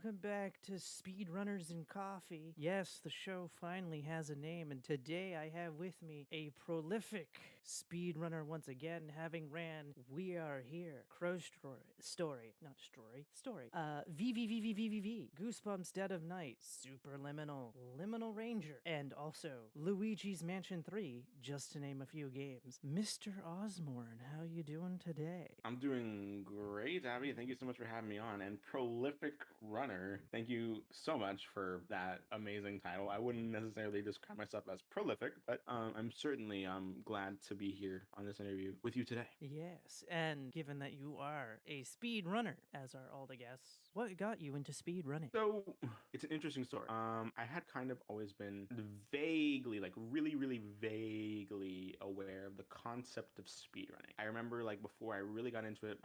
welcome back to Speedrunners and Coffee. Yes, the show finally has a name, and today I have with me a prolific speedrunner once again, having ran We Are Here, Story, VVVVVVV, Goosebumps Dead of Night, Superliminal, Liminal Ranger, and also Luigi's Mansion 3, just to name a few games. Mr. Ozmourn, how you doing today? I'm doing great, Abby. Thank you so much for having me on. And prolific runner, thank you so much for that amazing title. I wouldn't necessarily describe myself as prolific, but I'm certainly glad to be here on this interview with you today. Yes, and given that you are a speed runner, as are all the guests, what got you into speed running? So it's an interesting story. I had kind of always been vaguely, like really, really vaguely aware of the concept of speedrunning. I remember like before I really got into it,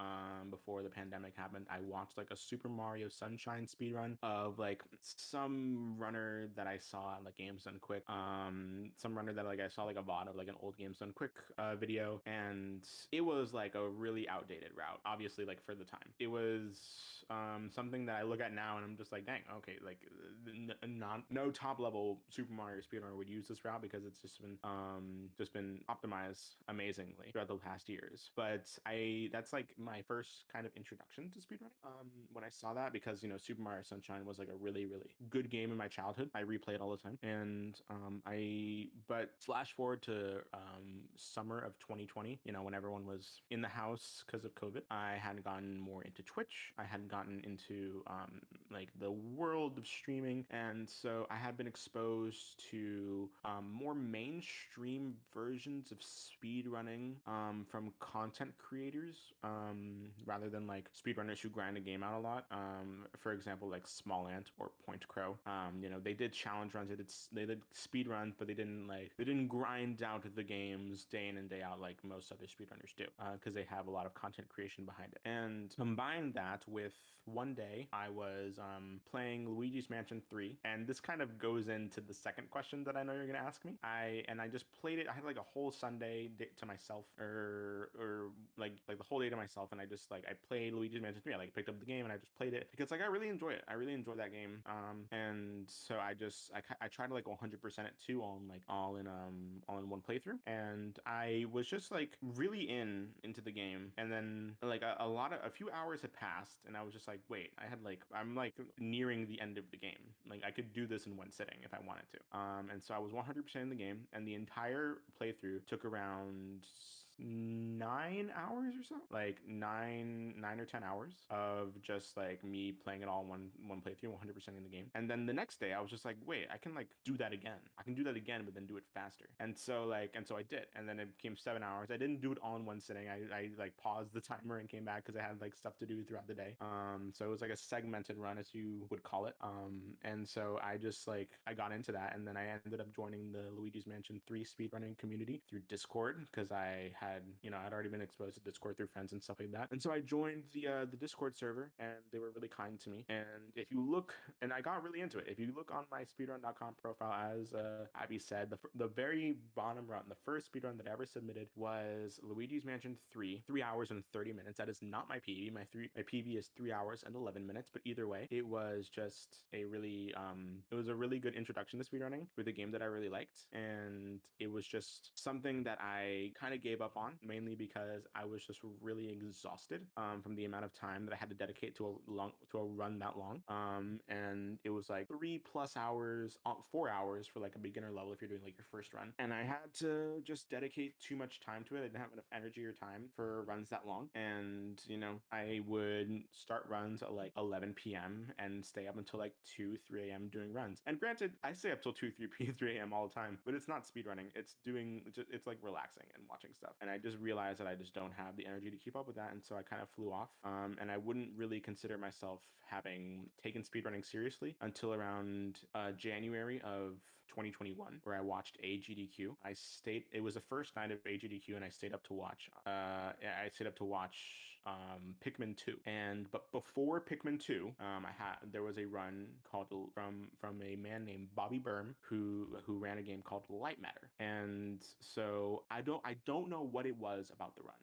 before the pandemic happened, I watched like a Super Mario Sunshine speedrun of like some runner that I saw at like Games Done Quick. Some runner that like I saw like a VOD of like an old Games Done Quick video, and it was like a really outdated route, obviously, like for the time. It was something that I look at now and I'm just like, dang, okay, like no top level Super Mario speedrunner would use this route because it's just been optimized amazingly throughout the past years. But that's like my first kind of introduction to speedrunning. When I saw that, because Super Mario Sunshine was like a really, really good game in my childhood. I replay it all the time. And but flash forward to summer of 2020, when everyone was in the house because of COVID, I hadn't gotten more into Twitch. I hadn't gotten into like the world of streaming, and so I had been exposed to more mainstream versions of speedrunning from content creators rather than like speedrunners who grind a game out a lot. For example, like Small Ant or Point Crow. They did challenge runs, they did speed runs, but they didn't grind out the games day in and day out like most other speedrunners do, because they have a lot of content creation behind it. And combine that with one day I was playing Luigi's Mansion 3, and this kind of goes into the second question that I know you're gonna ask me. I just played it. I had like a whole Sunday to myself, or like the whole day to myself, and I played Luigi's Mansion 3. I like picked up the game and I just played it because like I really enjoy it. I really enjoy that game. And so I tried to like 100% it too, all in one playthrough, and I was just like really into the game. And then like a few hours had passed, and I was just like, wait, I'm like nearing the end of the game. Like I could do this in one sitting if I wanted to. And so I was 100% in the game, and the entire playthrough took around 9 hours or so, like nine or 10 hours of just like me playing it all in one playthrough, 100% in the game. And then the next day I was just like, wait, I can like do that again. I can do that again, but then do it faster. And so I did. And then it became 7 hours. I didn't do it all in one sitting. I like paused the timer and came back because I had like stuff to do throughout the day. So it was like a segmented run, as you would call it. And so I got into that, and then I ended up joining the Luigi's Mansion 3 speedrunning community through Discord because I'd already been exposed to Discord through friends and stuff like that. And so I joined the Discord server, and they were really kind to me. And if you look, and I got really into it. If you look on my speedrun.com profile, as Abby said, the very bottom run, the first speedrun that I ever submitted was Luigi's Mansion 3, 3 hours and 30 minutes. That is not my PB. My PB is 3 hours and 11 minutes. But either way, it was just it was a really good introduction to speedrunning with a game that I really liked. And it was just something that I kind of gave up on, mainly because I was just really exhausted from the amount of time that I had to dedicate to a run that long. And it was like 3+ hours, 4 hours for like a beginner level if you're doing like your first run. And I had to just dedicate too much time to it. I didn't have enough energy or time for runs that long. And I would start runs at like 11 p.m. and stay up until like 2, 3 a.m. doing runs. And granted, I stay up till 2, 3 a.m. all the time, but it's not speedrunning. It's like relaxing and watching stuff. And I just realized that I just don't have the energy to keep up with that. And so I kind of flew off. And I wouldn't really consider myself having taken speedrunning seriously until around January of 2021, where I watched AGDQ. It was the first night of AGDQ, and I stayed up to watch. Pikmin 2. But before Pikmin 2, there was a run called from a man named Bobby Berm who ran a game called Light Matter. And so I don't know what it was about the run.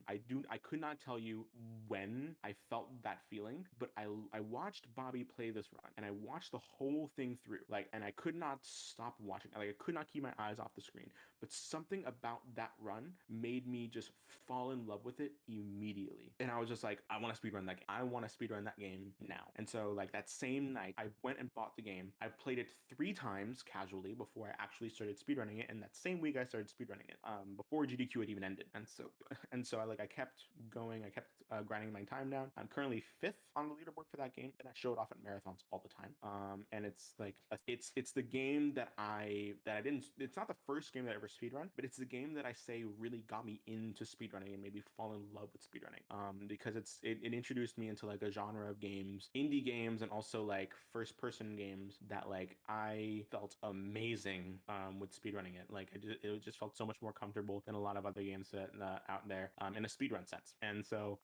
I could not tell you when I felt that feeling, but I watched Bobby play this run, and I watched the whole thing through, like, and I could not stop watching. Like, I could not keep my eyes off the screen. But something about that run made me just fall in love with it immediately. And I was just like, I want to speedrun that game. I want to speedrun that game now. And so, like, that same night, I went and bought the game. I played it 3 times casually before I actually started speedrunning it. And that same week, I started speedrunning it before GDQ had even ended. And so I kept going. I kept grinding my time down. I'm currently 5th on the leaderboard for that game, and I show it off at marathons all the time. And it's like it's the game that I didn't. It's not the first game that I ever speedrun, but it's the game that I say really got me into speedrunning and made me fall in love with speedrunning. Because it introduced me into like a genre of games, indie games, and also like first person games that like I felt amazing with speedrunning it. Like it just felt so much more comfortable than a lot of other games that out there in a speedrun sense. And so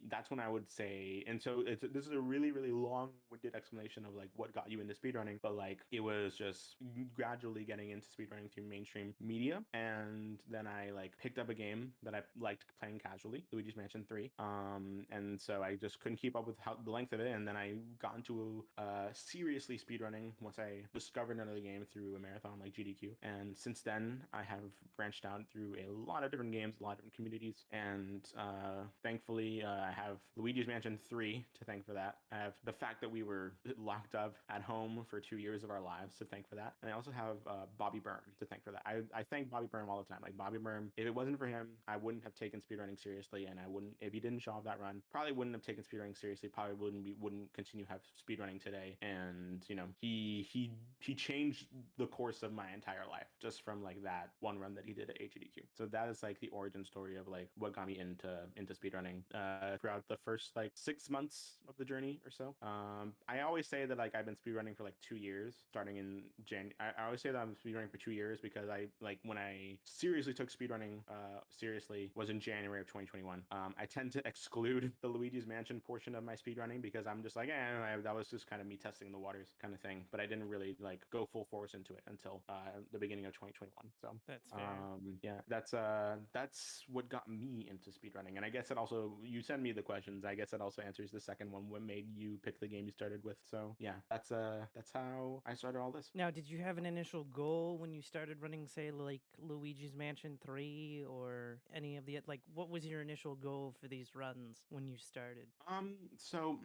that's when I would say, and so this is a really really long-winded explanation of like what got you into speedrunning, but like it was just gradually getting into speedrunning through mainstream media, and then I like picked up a game that I liked playing casually, Luigi's Mansion 3, and so I just couldn't keep up with the length of it, and then I got into seriously speedrunning once I discovered another game through a marathon like GDQ, and since then I have branched out through a lot of different games, a lot of different communities, and thankfully I have Luigi's Mansion 3 to thank for that. I have the fact that we were locked up at home for 2 years of our lives to thank for that, and I also have Bobby Berm to thank for that. I thank Bobby Berm all the time. Like Bobby Berm, if it wasn't for him, I wouldn't have taken speedrunning seriously, and I wouldn't, if he didn't show off that run, probably wouldn't have taken speedrunning seriously. Probably wouldn't continue to have speedrunning today. And you know, he changed the course of my entire life just from like that one run that he did at HDQ. So that is like the origin story of like what got me into speedrunning throughout the first like 6 months of the journey or so. I always say that like I've been speedrunning for like 2 years, starting in I always say that I'm speedrunning for 2 years because I like when I seriously took speedrunning seriously was in January of 2021. I tend to exclude the Luigi's Mansion portion of my speedrunning because I'm just like, that was just kind of me testing the waters kind of thing. But I didn't really like go full force into it until the beginning of 2021. So That's fair. yeah, that's what got me into speedrunning. And I guess it also, you send me the questions, I guess it also answers the second one, what made you pick the game you started with. So yeah, that's how I started all this. Now, did you have an initial goal when you started running, say, like Luigi's Mansion 3 or any of the, like, what was your initial goal for these runs when you started? So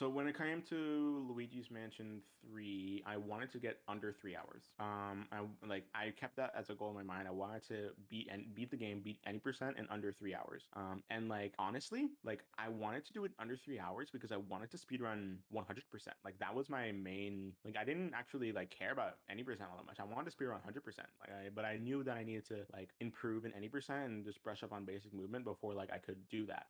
when it came to Luigi's Mansion 3, I wanted to get under 3 hours. I kept that as a goal in my mind. I wanted to beat the game, beat any percent in under 3 hours. And like honestly, like I wanted to do it under 3 hours because I wanted to speedrun 100%. Like that was my main. Like I didn't actually like care about any percent all that much. I wanted to speedrun 100%. But I knew that I needed to like improve in any percent and just brush up on basic movement before like I could do that.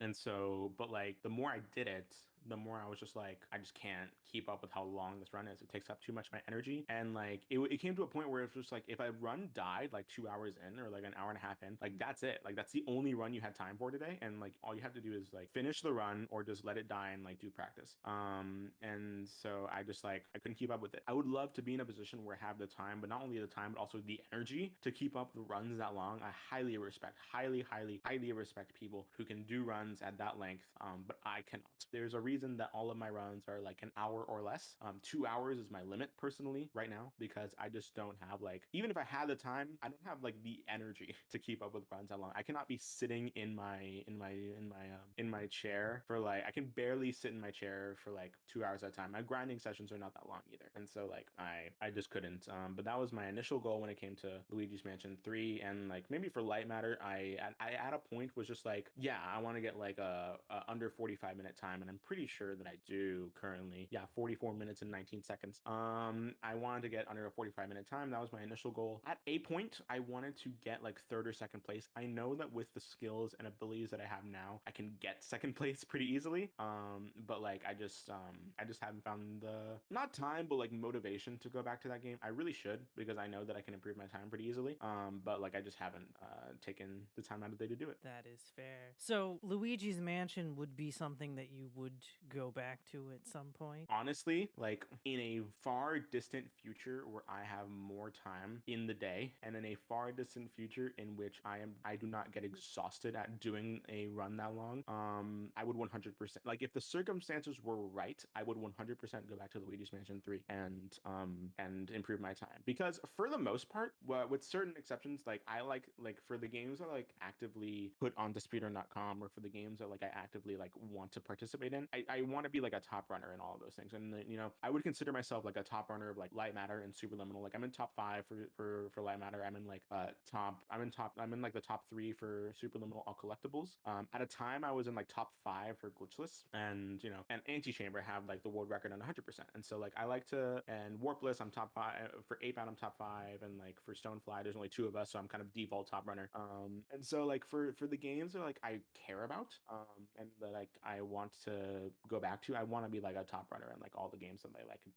And so, but like the more I did it, the more I was just like, I just can't keep up with how long this run is. It takes up too much of my energy. And like, it came to a point where it was just like, if a run died like 2 hours in or like an hour and a half in, like that's it. Like that's the only run you had time for today. And like, all you have to do is like finish the run or just let it die and like do practice. And so I just like, I couldn't keep up with it. I would love to be in a position where I have the time, but not only the time, but also the energy to keep up the runs that long. I highly respect people who can do runs at that length. But I cannot. There's a reason that all of my runs are like an hour or less. 2 hours is my limit personally right now because I just don't have like, even if I had the time, I don't have like the energy to keep up with runs that long. I cannot be sitting in my chair for like, I can barely sit in my chair for like 2 hours at a time. My grinding sessions are not that long either, and so like I just couldn't. But that was my initial goal when it came to Luigi's Mansion 3, and like maybe for light matter, I at a point was just like, yeah, I want to get like a under 45-minute time, and I'm pretty sure that I do currently. Yeah, 44 minutes and 19 seconds. I wanted to get under a 45-minute time. That was my initial goal. At a point, I wanted to get like third or second place. I know that with the skills and abilities that I have now, I can get second place pretty easily. But like I just haven't found the, not time, but like motivation to go back to that game. I really should, because I know that I can improve my time pretty easily. But like I just haven't taken the time out of the day to do it. That is fair. So, Luigi's Mansion would be something that you would go back to at some point? Honestly, like in a far distant future where I have more time in the day, and in a far distant future in which I do not get exhausted at doing a run that long, I would 100%, like if the circumstances were right, I would 100% go back to Luigi's Mansion 3 and improve my time. Because for the most part, with certain exceptions, like I like for the games that like actively put onto speedrun.com, or for the games that like I actively like want to participate in, I want to be like a top runner in all of those things. And you know, I would consider myself like a top runner of like Light Matter and Superliminal. Like I'm in top 5 for Light Matter. I'm in like I'm in like the top 3 for Superliminal all collectibles. At a time I was in like top 5 for Glitchless, and you know, and Antichamber have like the world record on 100%. And so like I like to, and Warpless I'm top 5 for 8-bound, I'm top 5, and like for Stonefly there's only 2 of us, so I'm kind of default top runner. And so like for the games that like I care about, and that like I want to go back to, I want to be like a top runner in like all the games that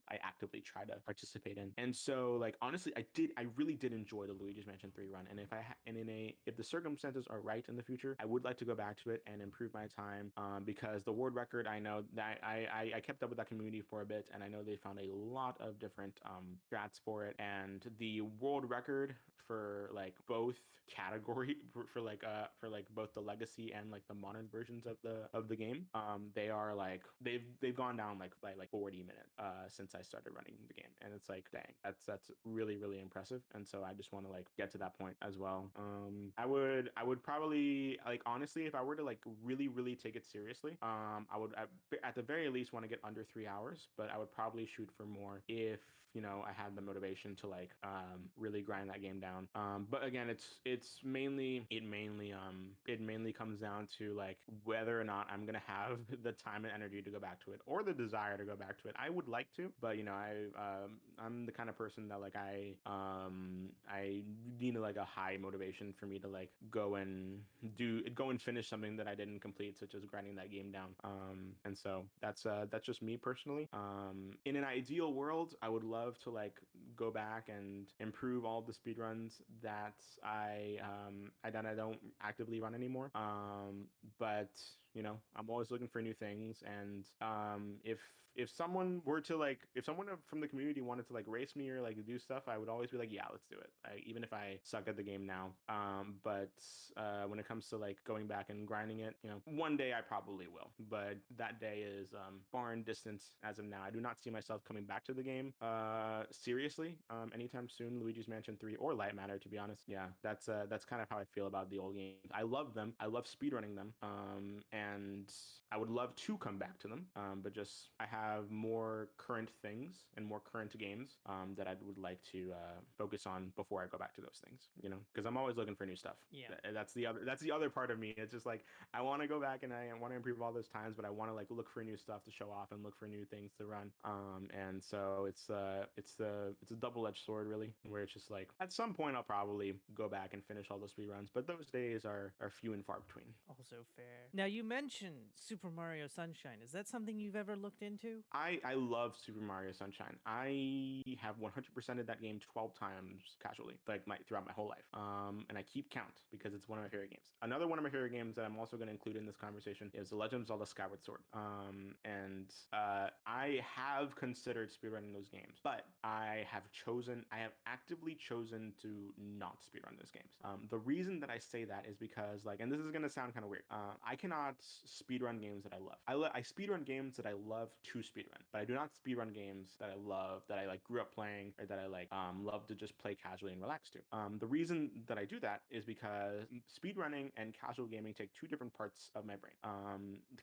I actively try to participate in. And so like honestly, I really did enjoy the Luigi's Mansion 3 run, and if the circumstances are right in the future, I would like to go back to it and improve my time, because the world record, I know that I kept up with that community for a bit, and I know they found a lot of different strats for it, and the world record for like both category for like both the legacy and like the modern versions of the game, they are like they've gone down like by like 40 minutes since I started running the game, and it's like, dang, that's really really impressive. And so I just want to like get to that point as well. I would probably, like, honestly, if I were to like really really take it seriously, I would at the very least want to get under 3 hours, but I would probably shoot for more if, you know, I had the motivation to like really grind that game down. But again, it mainly comes down to like whether or not I'm gonna have the time and energy to go back to it, or the desire to go back to it. I would like to, but you know, I'm the kind of person that like I need like a high motivation for me to like go and finish something that I didn't complete, such as grinding that game down. And so that's just me personally. In an ideal world, I would love to like go back and improve all the speed runs that I don't actively run anymore. But you know, I'm always looking for new things, and if someone were to like, if someone from the community wanted to like race me or like do stuff, I would always be like, yeah, let's do it, even if I suck at the game now. But when it comes to like going back and grinding it, you know, one day I probably will, but that day is far in distance as of now. I do not see myself coming back to the game seriously anytime soon. Luigi's Mansion 3 or Light Matter, to be honest. Yeah, that's kind of how I feel about the old games. I love them. I love speedrunning them. And I would love to come back to them. But just I have more current things and more current games that I would like to focus on before I go back to those things. You know, because I'm always looking for new stuff. Yeah. That's the other part of me. It's just like I want to go back and I want to improve all those times, but I want to like look for new stuff to show off and look for new things to run. And so it's a double-edged sword, really, where it's just like at some point I'll probably go back and finish all those speed runs, but those days are few and far between. Also fair. Now, you mentioned Super Mario Sunshine. Is that something you've ever looked into? I love Super Mario Sunshine. I have 100%ed that game 12 times casually, like throughout my whole life. And I keep count because it's one of my favorite games. Another one of my favorite games that I'm also going to include in this conversation is The Legend of Zelda Skyward Sword. And I have considered speedrunning those games, but I have actively chosen to not speedrun those games. The reason that I say that is because, like, and this is going to sound kind of weird, I cannot speedrun games that I love. I speedrun games that I love to speedrun, but I do not speedrun games that I love, that I like grew up playing, or that I like love to just play casually and relax to. The reason that I do that is because speedrunning and casual gaming take two different parts of my brain.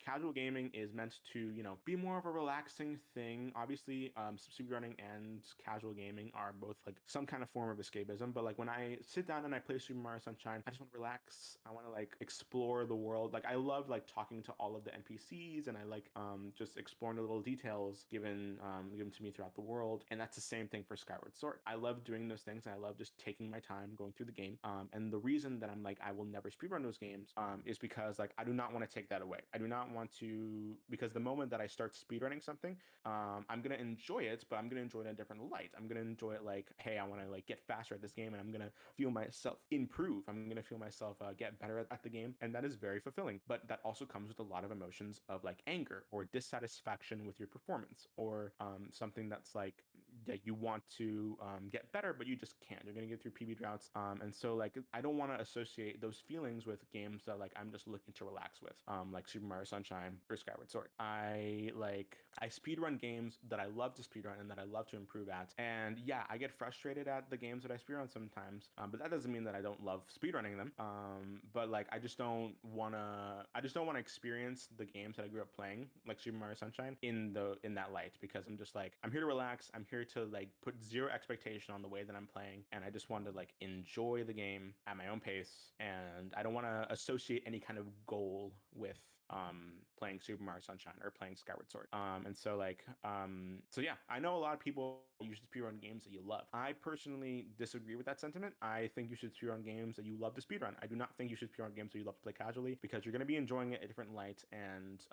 Casual gaming is meant to, you know, be more of a relaxing thing. Obviously, speedrunning and casual gaming are both like some kind of form of escapism, but like when I sit down and I play Super Mario Sunshine, I just want to relax. I want to like explore the world. Like I love like talking to all of the NPCs, and I like just exploring the little details given to me throughout the world. And that's the same thing for Skyward Sword. I love doing those things, and I love just taking my time going through the game. And the reason that I'm like I will never speedrun those games is because like I do not want to take that away. I do not want to, because the moment that I start speedrunning something, I'm gonna enjoy it, but I'm gonna enjoy it in a different light. I'm gonna enjoy it like, hey, I want to like get faster at this game, and I'm gonna feel myself improve. I'm gonna feel myself get better at the game, and that is very fulfilling. But that also comes with a lot of emotions of like anger or dissatisfaction with your performance, or something that's like that you want to get better, but you just can't. You're gonna get through PB droughts, and so like I don't want to associate those feelings with games that like I'm just looking to relax with, like Super Mario Sunshine or Skyward Sword. I speedrun games that I love to speedrun and that I love to improve at, and yeah, I get frustrated at the games that I speedrun sometimes, but that doesn't mean that I don't love speedrunning them. But like I just don't want to experience the games that I grew up playing, like Super Mario Sunshine, in that light, because I'm just like, I'm here to relax. I'm here to like put zero expectation on the way that I'm playing, and I just want to like enjoy the game at my own pace, and I don't want to associate any kind of goal with playing Super Mario Sunshine or playing Skyward Sword. So yeah, I know a lot of people you should speedrun games that you love. I personally disagree with that sentiment. I think you should speedrun games that you love to speedrun. I do not think you should speedrun games that you love to play casually, because you're going to be enjoying it a different light. And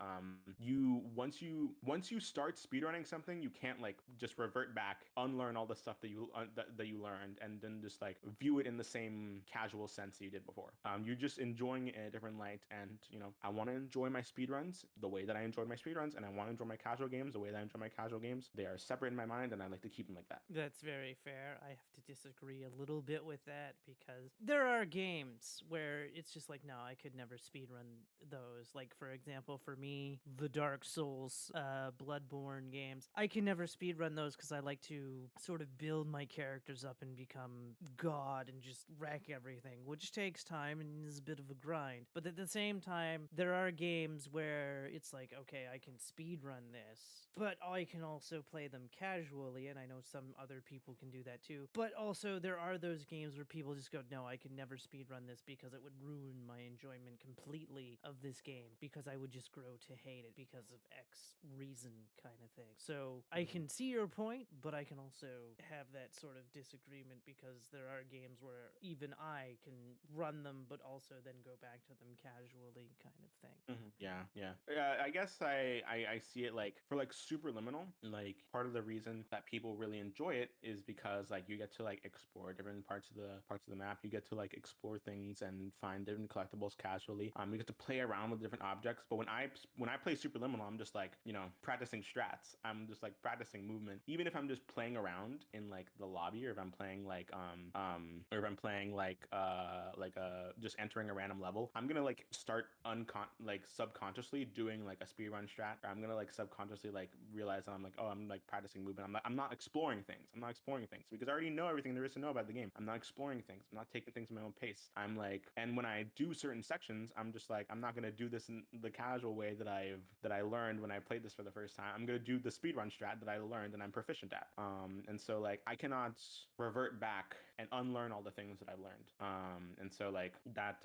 you once you start speedrunning something, you can't like just revert back, unlearn all the stuff that you learned, and then just like view it in the same casual sense that you did before. You're just enjoying it in a different light, and I want to enjoy my speedruns the way that I enjoyed my speedruns, and I want to enjoy my casual games the way that I enjoy my casual games. They are separate in my mind, and I like to keep them like that. That's very fair. I have to disagree a little bit with that because there are games where it's just like, no, I could never speedrun those. Like, for example, for me, the Dark Souls, Bloodborne games, I can never speedrun those because I like to sort of build my characters up and become God and just wreck everything, which takes time and is a bit of a grind. But at the same time, there are games where it's like, okay, I can speedrun this, but I can also play them casually, and I know some other people can do that too. But also, there are those games where people just go, no, I can never speedrun this because it would ruin my enjoyment completely of this game, because I would just grow to hate it because of X reason kind of thing. So I can see your point, but I can also have that sort of disagreement, because there are games where even I can run them, but also then go back to them casually kind of thing. Yeah. I guess I see it like for like Superliminal. Like part of the reason that people really enjoy it is because like you get to like explore different parts of the map. You get to like explore things and find different collectibles casually. You get to play around with different objects. But when I play Superliminal, I'm just like, practicing strats. I'm just like practicing movement. Even if I'm just playing around in like the lobby, or if I'm playing or if I'm playing just entering a random level, I'm gonna like start subconsciously doing like a speedrun strat, or I'm gonna like subconsciously like realize that I'm like, oh, I'm like practicing movement. I'm not exploring things. I'm not exploring things because I already know everything there is to know about the game. I'm not exploring things. I'm not taking things at my own pace. I'm like, and when I do certain sections, I'm just like, I'm not gonna do this in the casual way that I learned when I played this for the first time. I'm gonna do the speedrun strat that I learned and I'm proficient at. And so like I cannot revert back and unlearn all the things that I've learned. And so like that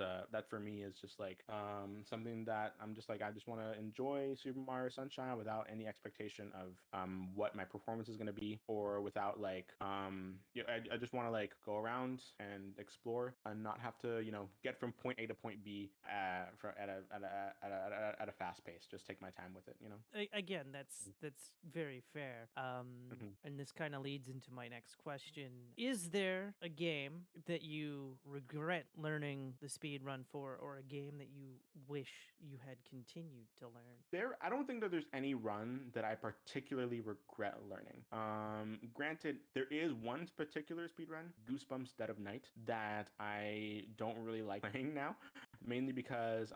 for me is just like something that I'm just like, I just want to enjoy Super Mario Sunshine without any expectation of what my performance is going to be, or without like I just want to like go around and explore and not have to get from point A to point B at a fast pace. Just take my time with it. Again, that's very fair. Mhm. And this kind of leads into my next question: is there a game that you regret learning the speed run for, or a game that you wish you had continued to learn? I don't think that there's any run that I particularly regret learning. Granted, there is one particular speed run, Goosebumps Dead of Night, that I don't really like playing now, mainly because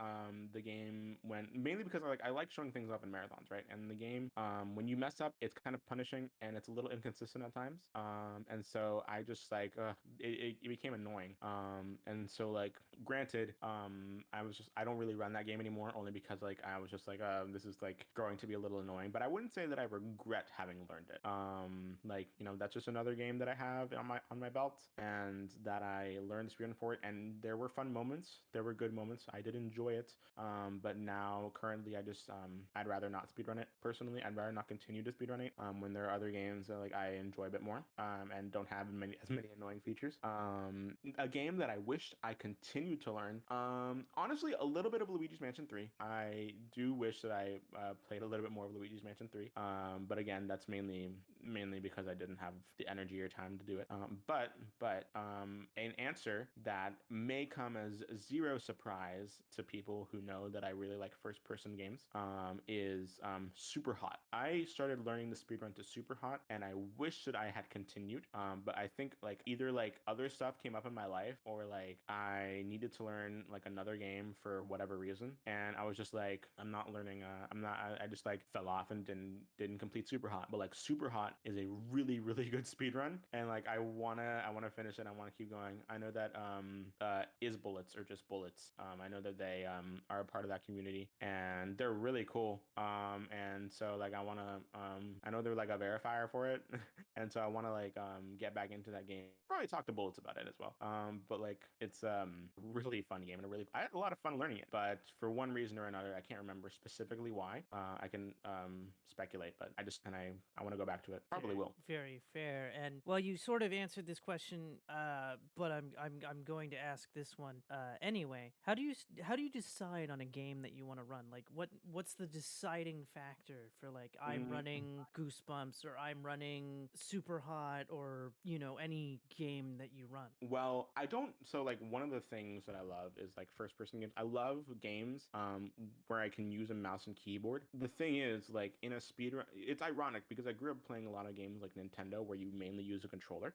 mainly because I like showing things off in marathons, right? And the game, when you mess up, it's kind of punishing and it's a little inconsistent at times. And so I just like it became annoying. And so like granted, I don't really run that game anymore, only because like I was just like this is like growing to be a little annoying. But I wouldn't say that I regret having learned it. That's just another game that I have on my belt, and that I learned to speedrun for it. And there were fun moments, there were good moments. I did enjoy it. But now currently I'd rather not speedrun it personally. I'd rather not continue to speedrun it when there are other games that like I enjoy a bit more and don't have as many annoying features. A game that I wished I continued to learn, honestly, a little bit of Luigi's Mansion 3. I do wish that I played a little bit more of Luigi's Mansion 3. But again, that's mainly because I didn't have the energy or time to do it. But an answer that may come as zero surprise surprise to people who know that I really like first person games, is Super Hot. I started learning the speedrun to Super Hot, and I wish that I had continued. But I think like either like other stuff came up in my life, or like I needed to learn like another game for whatever reason, and I was just like, I'm not learning. I'm not. I just like fell off and didn't complete Super Hot. But like Super Hot is a really really good speed run, and like I wanna finish it. I want to keep going. I know that is bullets or just bullets. I know that they are a part of that community, and they're really cool. And so like I know they're like a verifier for it, and so I want to like get back into that game. Probably talk to bullets about it as well. But like it's really fun game, and I had a lot of fun learning it. But for one reason or another, I can't remember specifically why. I can speculate, but I want to go back to it. Probably Very, will. very fair. And well, you sort of answered this question, but I'm going to ask this one anyway. How do you decide on a game that you want to run? Like, what's the deciding factor for like I'm Mm, running Goosebumps or I'm running Super Hot or any game that you run? Well, I don't. So, like, one of the things that I love is like first person games. I love games where I can use a mouse and keyboard. The thing is, like, in a speedrun, it's ironic because I grew up playing a lot of games like Nintendo where you mainly use a controller.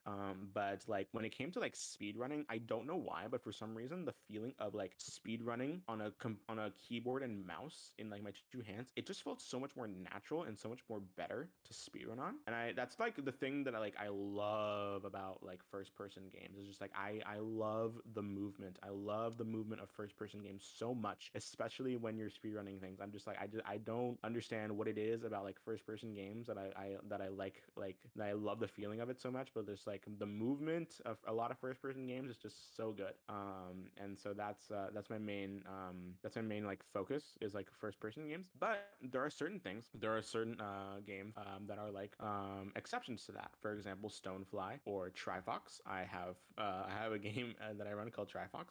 But like when it came to like speedrunning, I don't know why, but for some reason, the feeling of like speedrunning on on a keyboard and mouse in like my two hands, it just felt so much more natural and so much more better to speedrun on. And that's like the thing that I love about like first person games. It's just like I love the movement. I love the movement of first person games so much, especially when you're speedrunning things. I'm just like I don't understand what it is about like first person games that I like that I love the feeling of it so much, but there's like the movement of a lot of first person games is just so good. And so that's my main like focus is like first person games. But there are certain games that are like exceptions to that. For example, Stonefly or Trifox. I have a game that I run called Trifox.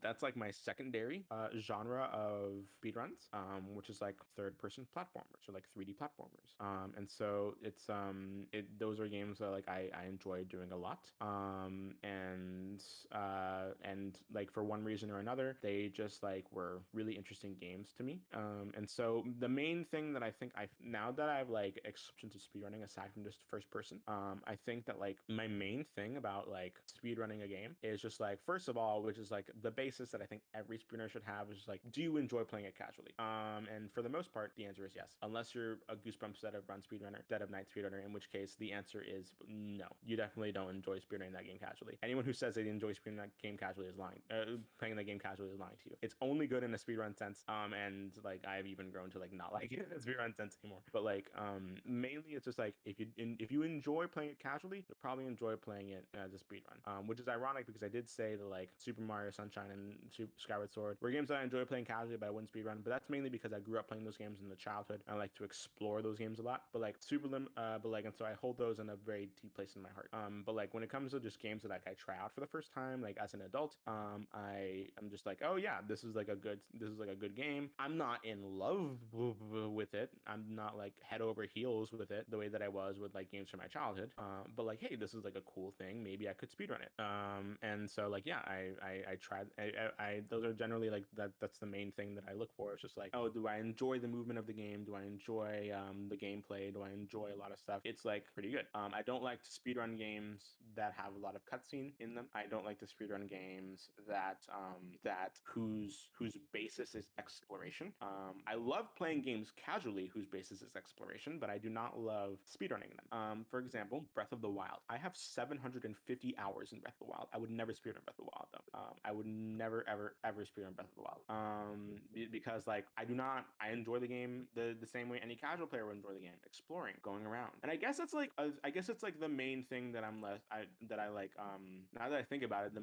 That's like my secondary genre of speedruns, which is like third person platformers or like 3D platformers. And so those are games that like I enjoy doing a lot. And like for one reason or another, they just like were really interesting games to me. And so the main thing that I think now that I've like exception to speedrunning aside from just first person, I think that like my main thing about like speedrunning a game is just like first of all, which is like the basis that I think every speedrunner should have is just like, do you enjoy playing it casually? And for the most part, the answer is yes. Unless you're a Goosebumps Dead of Run speedrunner, Dead of Night speedrunner, in which case the answer is no. You definitely don't enjoy speedrunning that game casually. Anyone who says they enjoy speedrunning that game casually is lying. Playing that game casually is lying to you. It's only good in a speedrun sense. And like I've even grown to like not like it in a speedrun sense anymore. But like mainly it's just like if you enjoy playing it casually, you'll probably enjoy playing it as a speedrun. Which is ironic because I did say that like Super Mario Sunshine and Skyward Sword were games that I enjoy playing casually, but I wouldn't speedrun. But that's mainly because I grew up playing those games in the childhood. And I like to explore those games a lot. But like and so I hold those in a very deep place in my heart. But like when it comes to just games that like I try out for the first time, like as an adult, I'm just like, oh yeah, this is like a good game. I'm not in love with it. I'm not like head over heels with it the way that I was with like games from my childhood. But like, hey, this is like a cool thing. Maybe I could speedrun it. And so like, yeah, I tried. Those are generally like that's the main thing that I look for. It's just like, oh, do I enjoy the movement of the game? Do I enjoy the gameplay? Do I enjoy a lot of stuff? It's like pretty good. I don't like to speedrun games that have a lot of cutscene in them. I don't like to speedrun games whose basis is exploration. I love playing games casually whose basis is exploration, but I do not love speedrunning them. For example, Breath of the Wild. I have 750 hours in Breath of the Wild. I would never speedrun Breath of the Wild though. I would never ever speedrun Breath of the Wild. Because like I enjoy the game the same way any casual player would enjoy the game, exploring, going around. And I guess it's like the main thing that I like. Now that I think about it, the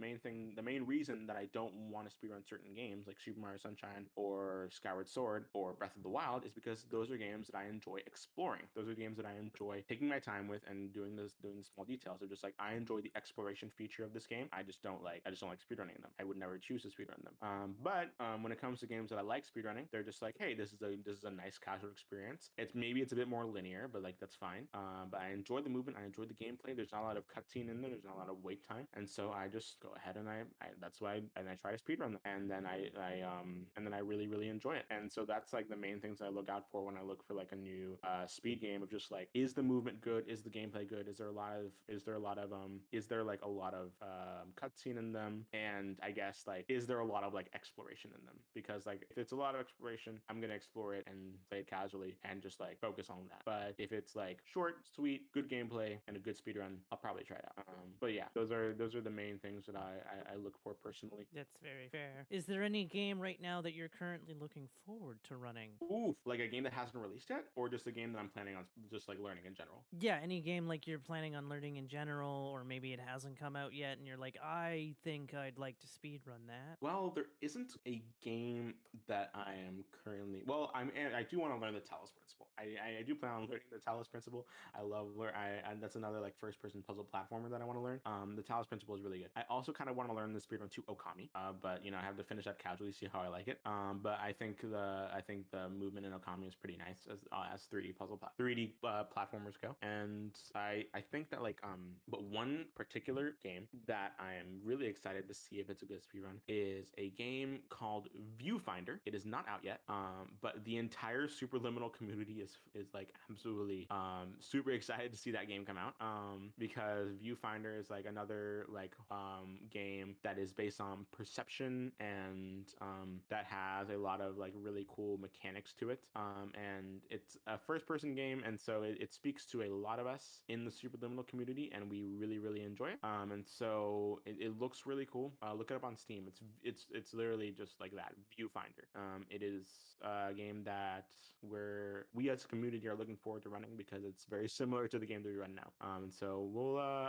main reason that I don't want to speedrun certain games like Super Mario Sunshine or Skyward Sword or Breath of the Wild is because those are games that I enjoy exploring. Those are games that I enjoy taking my time with and doing the small details. They're just like I enjoy the exploration feature of this game. I just don't like speedrunning them. I would never choose to speedrun them. But when it comes to games that I like speedrunning, they're just like, hey, this is a nice casual experience. It's a bit more linear, but like that's fine. But I enjoy the movement. I enjoy the gameplay. There's not a lot of cutscene in there. There's not a lot of wait time, and so I just go ahead and I that's why and I try to speedrun them. and then I really really enjoy it. And so that's like the main things I look out for when I look for like a new speed game, of just like, is the movement good, is the gameplay good, is there like a lot of cutscene in them, and I guess like, is there a lot of like exploration in them? Because like, if it's a lot of exploration, I'm gonna explore it and play it casually and just like focus on that. But if it's like short, sweet, good gameplay and a good speed run, I'll probably try it out. But yeah, those are the main things that I look for personally. That's very fair. Is there any game right now that you're currently looking forward to running? Oof, like a game that hasn't released yet, or just a game that I'm planning on just like learning in general? Yeah, any game like you're planning on learning in general, or maybe it hasn't come out yet and you're like, I think I'd like to speedrun that. Well, there isn't a game that I am currently. Well, I do want to learn the Talos Principle. I do plan on learning the Talos Principle. I love learn. And that's another like first person puzzle platformer that I want to learn. The Talos Principle is really good. I also kind of want to learn the speedrun to Okami. But you know, I have to finish that casually, see how I like it. But I think the movement in Okami is pretty nice as 3D 3D platformers go. And I think that like but one particular game that I am really excited to see if it's a good speedrun is a game called Viewfinder. It is not out yet, but the entire Superliminal community is like absolutely super excited to see that game come out, because Viewfinder is like another like game that is based on perception, and that has a lot of like really cool mechanics to it, and it's a first person game, and so it speaks to a lot of us in the Superliminal community, and we really really enjoy it, and so it looks really cool. Look it up on Steam. It's literally just like that, Viewfinder. It is a game that we as a community are looking forward to running, because it's very similar to the game that we run now. And so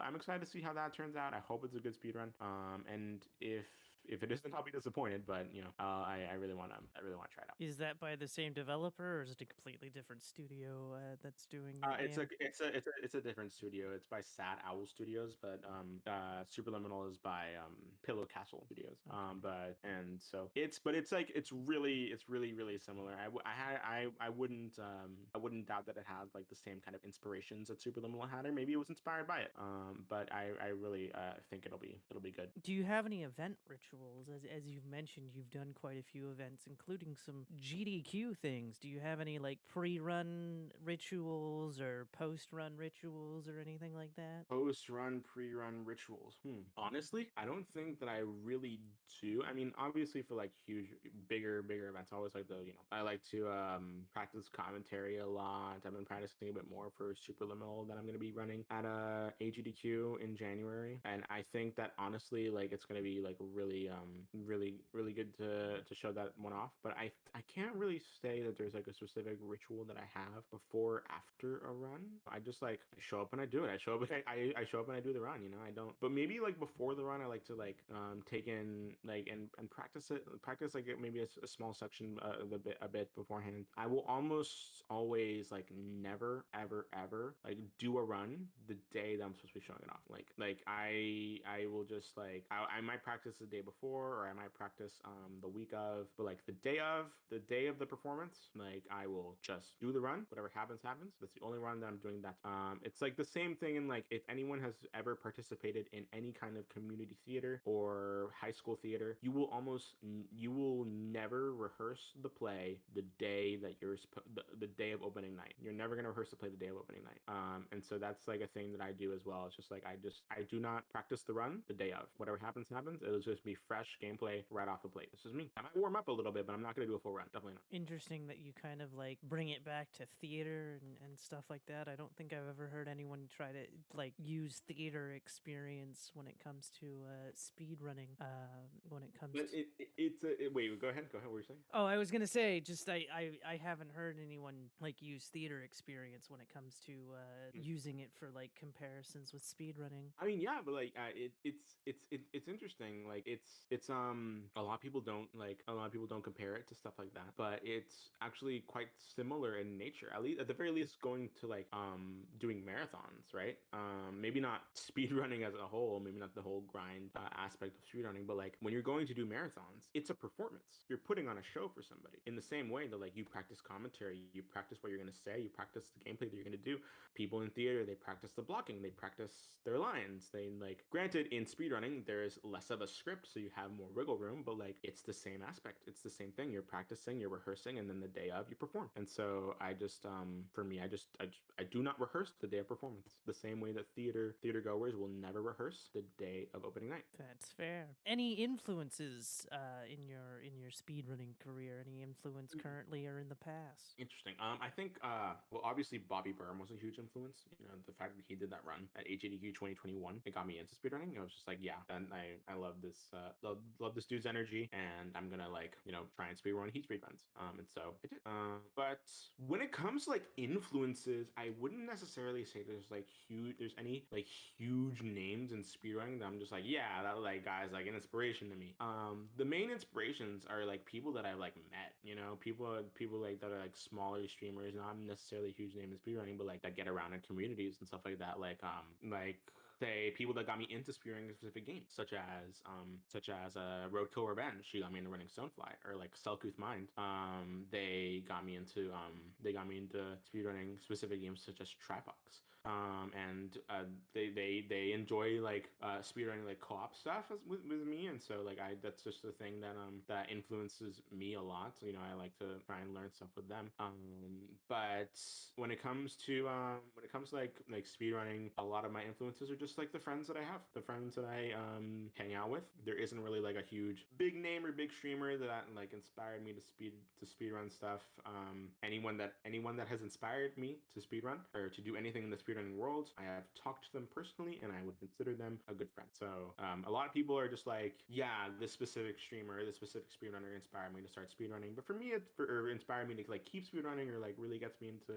I'm excited to see how that turns out. I hope it's a good speed run. And if it isn't, I'll be disappointed. But you know, I really want to try it out. Is that by the same developer, or is it a completely different studio that's doing that It's game? it's a different studio. It's by Sad Owl Studios, but Superliminal is by Pillow Castle Studios. Okay. And so it's really really similar. I wouldn't doubt that it had like the same kind of inspirations that Superliminal had, or maybe it was inspired by it. But I really think it'll be good. Do you have any event rituals? As you've mentioned, you've done quite a few events, including some GDQ things. Do you have any like pre-run rituals or post-run rituals or anything like that? Post run, pre run rituals. Honestly, I don't think that I really do. I mean, obviously for like huge, bigger events, I always like I like to practice commentary a lot. I've been practicing a bit more for Superliminal that I'm going to be running at AGDQ in January, and I think that honestly, like it's going to be like really good to show that one off. But I can't really say that there's like a specific ritual that I have before or after a run. I just like I show up and I do it. I show up and I show up and I do the run. You know, I don't. But maybe like before the run, I like to like take in like and practice like maybe a small section a bit beforehand. I will almost always like never ever like do a run the day that I'm supposed to be showing it off. Like I will just like I might practice the day before, or I might practice the week of, but like the day of the performance, like I will just do the run. Whatever happens happens. That's the only run that I'm doing that. It's like the same thing in like, if anyone has ever participated in any kind of community theater or high school theater, you will never rehearse the play the day that the day of opening night. You're never gonna rehearse the play the day of opening night. And so that's like a thing that I do as well. It's just like I do not practice the run the day of. Whatever happens happens. It'll just be fresh gameplay right off the plate. This is me. I might warm up a little bit, but I'm not gonna do a full run. Definitely not. Interesting that you kind of like bring it back to theater and stuff like that. I don't think I've ever heard anyone try to like use theater experience when it comes to speed running. When it comes But to wait, go ahead. Go ahead. What were you saying? Oh, I was gonna say, just I haven't heard anyone like use theater experience when it comes to using it for like comparisons with speedrunning. I mean, yeah, but like it's interesting. Like it's a lot of people don't compare it to stuff like that, but it's actually quite similar in nature. At the very least, going to like doing marathons, right? Maybe not speed running as a whole, maybe not the whole grind aspect of speed running, but like when you're going to do marathons, it's a performance. You're putting on a show for somebody. In the same way that like you practice commentary, you practice what you're gonna say, you practice the gameplay that you're gonna do. People in theater, they practice the blocking, they practice their lines. They like, granted, in speedrunning, there's less of a script, so you have more wiggle room, but like it's the same aspect. It's the same thing. You're practicing, you're rehearsing, and then the day of you perform. And so I just for me, I do not rehearse the day of performance. The same way that theater goers will never rehearse the day of opening night. That's fair. Any influences in your speedrunning career? Any influence currently or in the past? Interesting. I think, well, obviously Bobby Byrne was a huge influence. You know, the fact that he did that run at HADQ 2021, it got me into speedrunning. I was just like, yeah, and I love this, love this dude's energy, and I'm gonna like, you know, try and speedrun heat speed runs. And so I did. But when it comes to like influences, I wouldn't necessarily say there's any like huge names in speedrunning that I'm just like, yeah, that like guy's like an inspiration to me. The main inspirations are like people that I've like met, you know, people like that are like smaller streamers, not necessarily huge name in speedrunning, but like that get around in communities and stuff like that. Like say people that got me into speedrunning specific games, such as Roadkill Revenge. She got me into running Stonefly, or like Selkooth Mind. They got me into speedrunning specific games such as Trifox. And they enjoy like speedrunning like co-op stuff with me, and so like that's just the thing that influences me a lot. So, you know, I like to try and learn stuff with them. But when it comes to like speedrunning, a lot of my influences are just like the friends that I have, the friends that I hang out with. There isn't really like a huge big name or big streamer that like inspired me to speedrun stuff. Anyone that has inspired me to speedrun or to do anything in the speedrunning world, I have talked to them personally, and I would consider them a good friend. So a lot of people are just like, yeah, this specific streamer, this specific speedrunner inspired me to start speedrunning. But for me, or inspired me to like keep speedrunning, or like really gets me into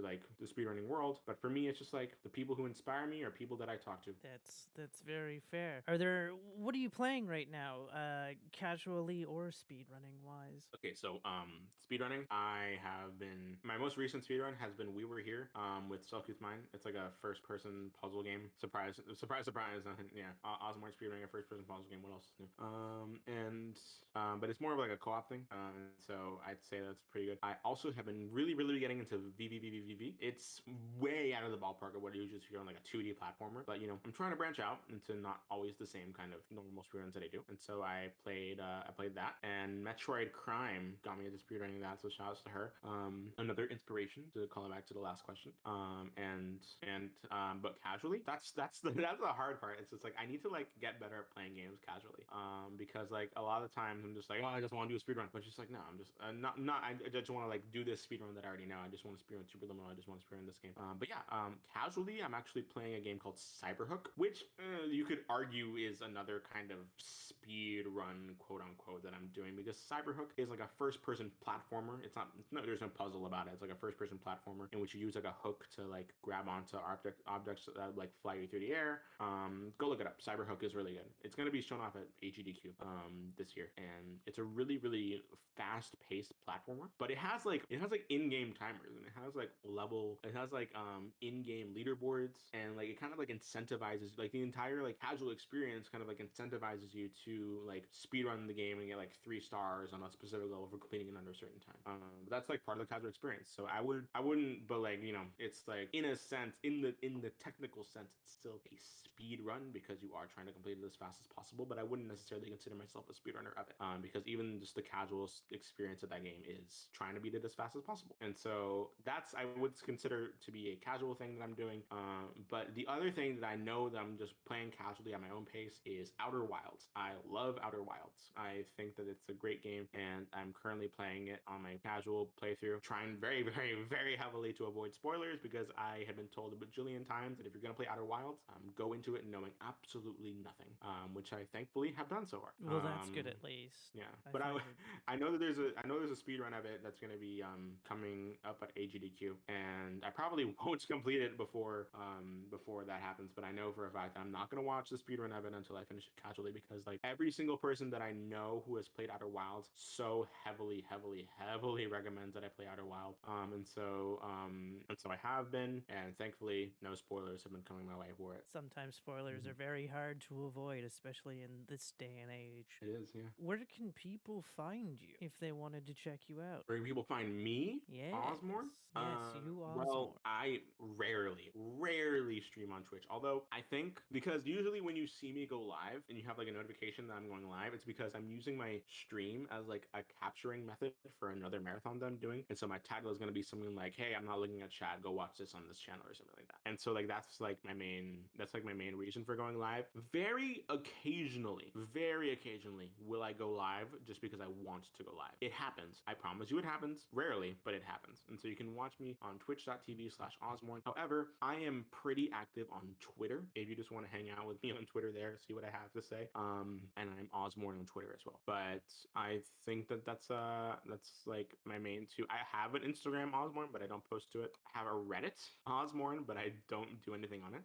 like the speedrunning world. But for me, it's just like the people who inspire me are people that I talk to. That's very fair. What are you playing right now, casually or speedrunning wise? Okay, so speedrunning, my most recent speedrun has been We Were Here with Selkooth Mine. It's like a first person puzzle game. Surprise. Yeah, Ozmourn speedrunning a first person puzzle game. What else is new? But it's more of like a co-op thing. So I'd say that's pretty good. I also have been really getting into VVVVVV. It's way out of the ballpark of what I usually see on like a 2D platformer, but you know, I'm trying to branch out into not always the same kind of normal speedruns that I do. And so I played that, and Metroid Crime got me into speedrunning that, so shout outs to her. Another inspiration, to call it back to the last question. But casually, that's the hard part. It's just like I need to like get better at playing games casually. Because like a lot of times I'm just like, oh, I just want to do a speedrun, but just like, no, I'm just I just want to like do this speedrun that I already know. I just want to speedrun Super Liminal. I just want to speedrun this game. But yeah, casually, I'm actually playing a game called Cyberhook, which you could argue is another kind of speed run, quote unquote, that I'm doing, because Cyberhook is like a first person platformer. There's no puzzle about it. It's like a first person platformer in which you use like a hook to like grab onto objects that like fly you through the air. Go look it up. Cyberhook is really good. It's going to be shown off at AGDQ this year, and it's a really fast paced platformer, but it has like in-game timers, and it has like in-game leaderboards, and like it kind of like incentivizes like the entire like casual experience kind of like incentivizes you to like speedrun the game and get like 3 stars on a specific level for completing it under a certain time. But that's like part of the casual experience. So I wouldn't, but like, you know, it's like in a sense, in the technical sense, it's still a speed run because you are trying to complete it as fast as possible. But I wouldn't necessarily consider myself a speedrunner of it, because even just the casual experience of that game is trying to beat it as fast as possible. And so that's, I would consider to be a casual thing that I'm doing. But the other thing that I know that I'm just playing casually at my own pace is Outer Wilds. I love Outer Wilds. I think that it's a great game, and I'm currently playing it on my casual playthrough, trying very heavily to avoid spoilers, because I had been told a bajillion times that if you're gonna play Outer Wilds, go into it knowing absolutely nothing, which I thankfully have done so far. Well, that's good at least. Yeah, I but find it. I know that I know there's a speed run of it that's gonna be coming up at AGDQ, and I probably won't complete it before that happens. But I know for a fact I'm not gonna watch the speed run of it until I finish it casually, because like every single person that I know who has played Outer Wilds so heavily recommends that I play Outer Wild. And so I have been, and thankfully no spoilers have been coming my way for it. Sometimes spoilers are very hard to avoid, especially in this day and age. It is, yeah. Where can people find you if they wanted to check you out? Where can people find me? Yes. Ozmourn? Yes, you Well, Ozmourn. I rarely stream on Twitch. Although I think because usually when you see me go live and you have like a notification that I'm going live, it's because I'm using my stream as like a capturing method for another marathon that I'm doing. And so my title is going to be something like, "Hey, I'm not looking at chat. Go watch this on this channel," or something like that. And so like that's like my main reason for going live. Very occasionally will I go live just because I want to go live. It happens. I promise you it happens. Rarely, but it happens. And so you can watch me on twitch.tv/Ozmourn. However, I am pretty active on Twitter. If you just want to hang out with me on Twitter there, see what I have to say. And I'm Ozmourn on Twitter as well. But I think that's like my main two. I have an Instagram Ozmourn, but I don't post to it. I have a Reddit Ozmourn, but I don't do anything on it.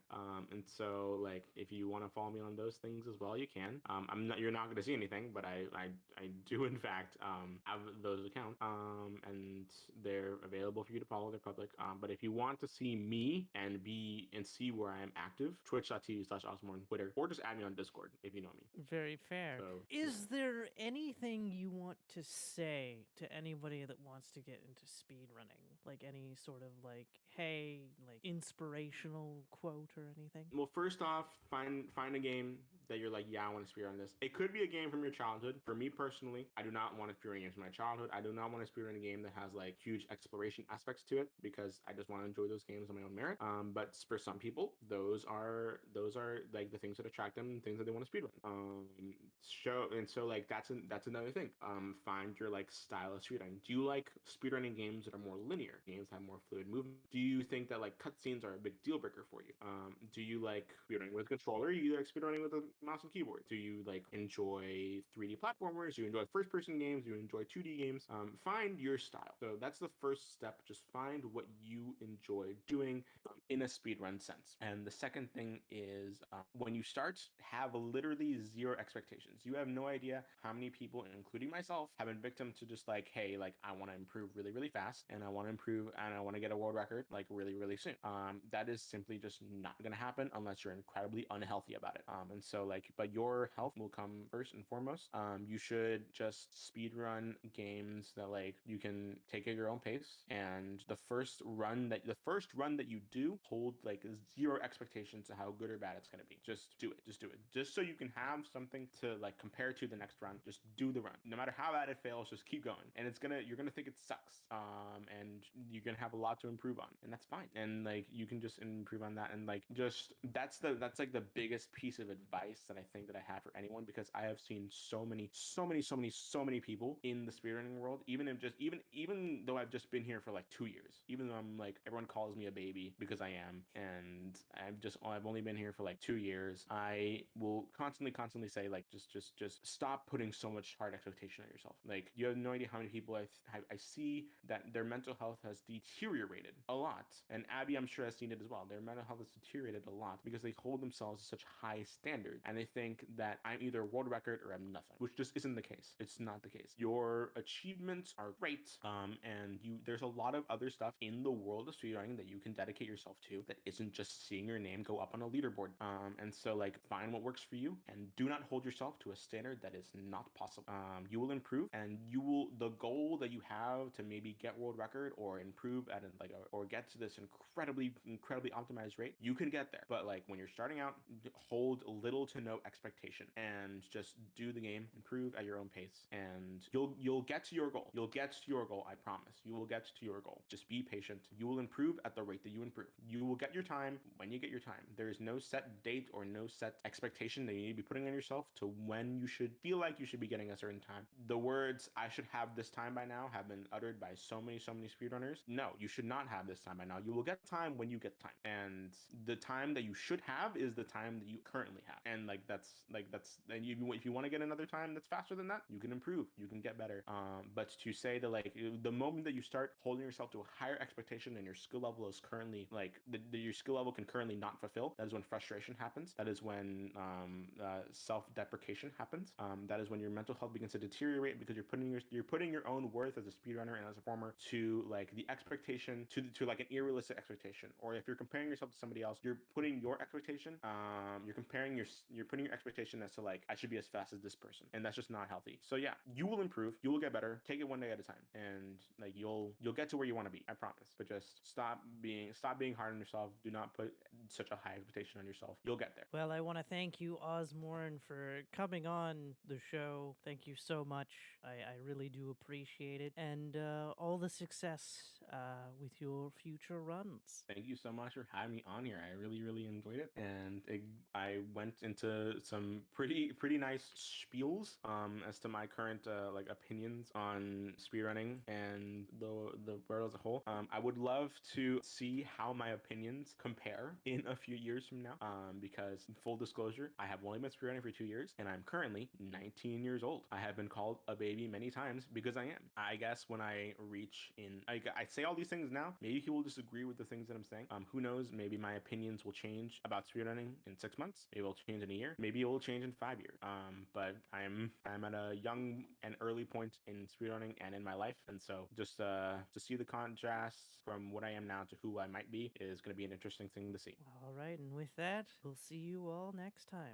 And so like if you want to follow me on those things as well, you can. You're not going to see anything, but I do in fact have those accounts, and they're available for you to follow. They're public. But if you want to see me and see where I am active, twitch.tv/Ozmourn Twitter, or just add me on Discord if you know me. Very fair. So, Is there anything you want to say to anybody that wants to get into speedrunning? Like any sort of like, hey, like inspirational quote or anything? Well, first off, find a game that you're like, yeah, I want to speedrun this. It could be a game from your childhood. For me personally, I do not want to speedrun games from my childhood. I do not want to speedrun a game that has like huge exploration aspects to it, because I just want to enjoy those games on my own merit. But for some people, those are like the things that attract them, and things that they want to speedrun. So like that's another thing. Find your like style of speedrunning. Do you like speedrunning games that are more linear, games that have more fluid movement? Do you think that like cutscenes are a big deal breaker for you? Do you like speedrunning with a controller? You like speedrunning with a mouse and keyboard? Do you like enjoy 3D platformers? Do you enjoy first-person games? Do you enjoy 2D games? Find your style. So that's the first step. Just find what you enjoy doing in a speedrun sense. And the second thing is when you start, have literally zero expectations. You have no idea how many people, including myself, have been victim to just like, hey, like I want to improve really fast, and I want to improve, and I want to get a world record like really soon. That is simply just not gonna happen unless you're incredibly unhealthy about it. And so like, but your health will come first and foremost. You should just speed run games that like you can take at your own pace, and the first run that you do, hold like zero expectations to how good or bad it's gonna be. Just do it. Just so you can have something to like compare to the next run. Just do the run. No matter how bad it fails, just keep going. And you're gonna think it sucks. And you're gonna have a lot to improve on, and that's fine. And like you can just improve on that, and like just that's like the biggest piece of advice that I think that I have for anyone, because I have seen so many people in the speedrunning world, even though I've just been here for like 2 years, even though I'm like everyone calls me a baby because I am, and I've only been here for like 2 years. I will constantly say like just stop putting so much hard expectation on yourself. Like you have no idea how many people I see that their mental health has deteriorated a lot, and Abby I'm sure has seen it as well. Their mental health has deteriorated a lot because they hold themselves to such high standard, and they think that I'm either world record or I'm nothing, which just isn't the case. It's not the case. Your achievements are great, and there's a lot of other stuff in the world of speedrunning that you can dedicate yourself to that isn't just seeing your name go up on a leaderboard. And so like find what works for you, and do not hold yourself to a standard that is not possible. You will improve, and the goal that you have to maybe get world record or improve at or get to this incredibly optimized rate, you can get there. But like when you're starting out, hold little to to no expectation and just do the game, improve at your own pace, and you'll get to your goal. You'll get to your goal, I promise. You will get to your goal. Just be patient. You will improve at the rate that you improve. You will get your time when you get your time. There is no set date or no set expectation that you need to be putting on yourself to when you should feel like you should be getting a certain time. The words "I should have this time by now" have been uttered by so many speedrunners. No, you should not have this time by now. You will get time when you get time, and the time that you should have is the time that you currently have. And and if you want to get another time that's faster than that, you can improve, you can get better. But to say that like the moment that you start holding yourself to a higher expectation than your skill level is currently your skill level can currently not fulfill, that is when frustration happens. That is when self-deprecation happens. That is when your mental health begins to deteriorate because you're putting your own worth as a speedrunner and as a performer to like the expectation to like an unrealistic expectation. Or if you're comparing yourself to somebody else, you're putting your expectation you're putting your expectation as to like I should be as fast as this person, and that's just not healthy. So yeah, you will improve, you will get better. Take it one day at a time, and like you'll get to where you want to be, I promise. But just stop being hard on yourself. Do not put such a high expectation on yourself. You'll get there. Well, I want to thank you, Ozmourn, for coming on the show. Thank you so much. I really do appreciate it. And all the success with your future runs. Thank you so much for having me on here. I really enjoyed it, and I went into some pretty nice spiels as to my current like opinions on speedrunning and the world as a whole. I would love to see how my opinions compare in a few years from now. Because full disclosure, I have only been speedrunning for 2 years, and I'm currently 19 years old. I have been called a baby many times because I am. I guess when I reach in, I say all these things now. Maybe he will disagree with the things that I'm saying. Who knows? Maybe my opinions will change about speedrunning in 6 months. Maybe it'll change in a year. Maybe it will change in 5 years. But I'm at a young and early point in speedrunning and in my life, and so just to see the contrast from what I am now to who I might be is going to be an interesting thing to see. All right. And with that, we'll see you all next time.